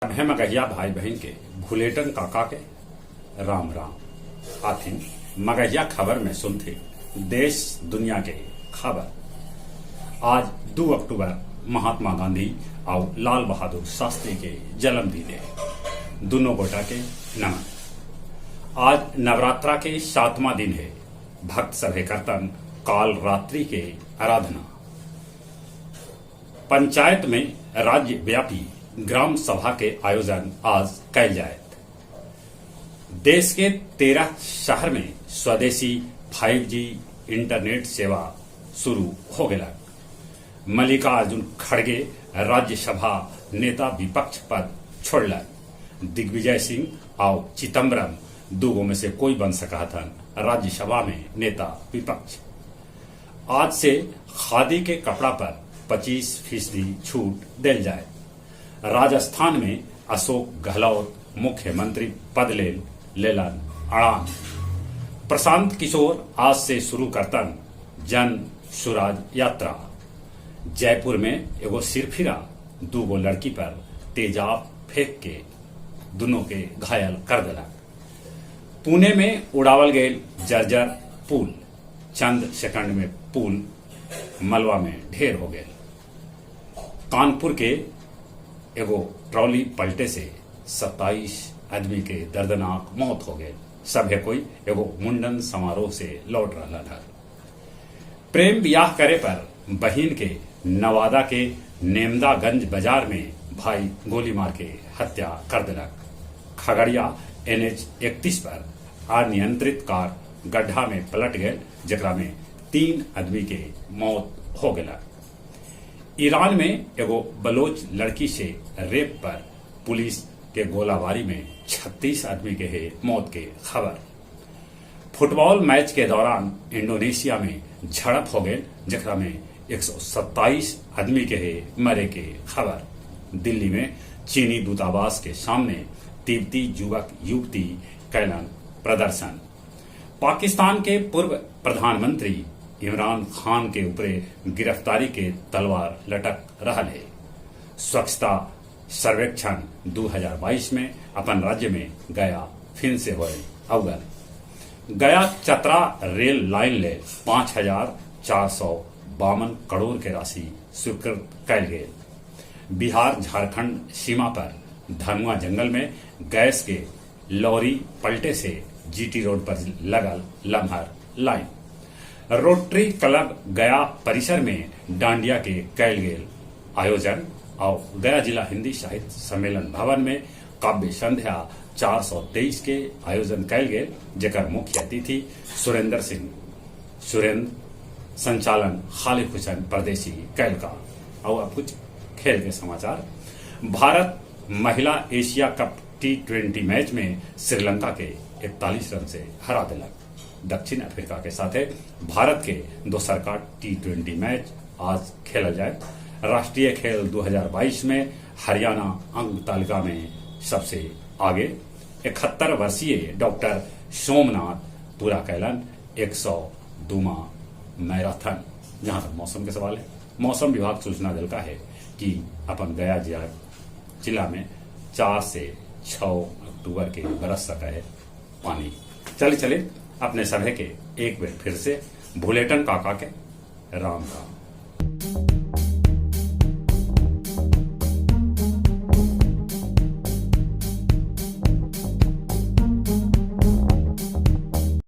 है मगहिया भाई बहन के भुलेटन काका के राम राम। आथिन मगहिया खबर में सुनते देश दुनिया के खबर। आज 2 अक्टूबर महात्मा गांधी और लाल बहादुर शास्त्री के जन्मदिन है। दोनों गोटा के नमन। आज नवरात्रा के 7वां दिन है। भक्त सभे कीर्तन काल रात्रि के आराधना। पंचायत में राज्य व्यापी ग्राम सभा के आयोजन आज कैल जाए। देश के 13 शहर में स्वदेशी 5G इंटरनेट सेवा शुरू हो गया। मल्लिकार्जुन खड़गे राज्यसभा नेता विपक्ष पद छोड़ल। दिग्विजय सिंह और चिदम्बरम दूगों में से कोई बन सका था राज्यसभा में नेता विपक्ष। आज से खादी के कपड़ा पर 25% छूट दिल जाए। राजस्थान में अशोक गहलोत मुख्यमंत्री पद लेलन अड़ान। प्रशांत किशोर आज से शुरू करतन जन सुराज यात्रा। जयपुर में एगो सिरफिरा 2 लड़की पर तेजाब फेंक के दोनों के घायल कर दिला। पुणे में उड़ावल गए जर्जर पुल। चंद सेकंड में पुल मलबा में ढेर हो गए। कानपुर के एगो ट्रॉली पलटे से 27 आदमी के दर्दनाक मौत हो गए। सभे कोई एगो मुंडन समारोह से लौट रहा था। प्रेम ब्याह करे पर बहिन के नवादा के नेमदागंज बाजार में भाई गोली मार के हत्या कर दिलक। खगड़िया NH 31 पर अनियंत्रित कार गड्ढा में पलट गए, जकरा में 3 आदमी के मौत हो गया। ईरान में एगो बलोच लड़की से रेप पर पुलिस के गोलाबारी में 36 आदमी के है मौत के खबर। फुटबॉल मैच के दौरान इंडोनेशिया में झड़प हो गए, जकरा में 127 आदमी के है मरे के खबर। दिल्ली में चीनी दूतावास के सामने तिब्बती युवक युवती कैलन प्रदर्शन। पाकिस्तान के पूर्व प्रधानमंत्री इमरान खान के ऊपर गिरफ्तारी के तलवार लटक रहा है। स्वच्छता सर्वेक्षण 2022 में अपन राज्य में गया फिर से हुए अवगत। गया चतरा रेल लाइन ले 5452 करोड़ के राशि स्वीकृत कैल गए। बिहार झारखंड सीमा पर धनुआ जंगल में गैस के लॉरी पलटे से GT रोड पर लगल लम्हर लाइन। रोटरी क्लब गया परिसर में डांडिया के कैल गेल आयोजन और गया जिला हिंदी साहित्य सम्मेलन भवन में काव्य संध्या 423 के आयोजन कैल गेल, जेकर मुख्य अतिथि सुरेंद्र सिंह संचालन खालिद हुसैन परदेसी कैल का। और अब कुछ खेल के समाचार। भारत महिला एशिया कप T20 मैच में श्रीलंका के 41 रन से हरा दिलक। दक्षिण अफ्रीका के साथ भारत के दोसरका T20 मैच आज खेला जाए। राष्ट्रीय खेल 2022 में हरियाणा अंक तालिका में सबसे आगे। 71 वर्षीय डॉक्टर सोमनाथ पूरा कैलन 102वां मैराथन। जहां तक मौसम के सवाल है, मौसम विभाग सूचना दिलका है कि अपन गया जिला में 4 से 6 अक्टूबर के बरस सका है पानी। चले अपने सभे के एक बार फिर से भुलेटन काका के राम राम।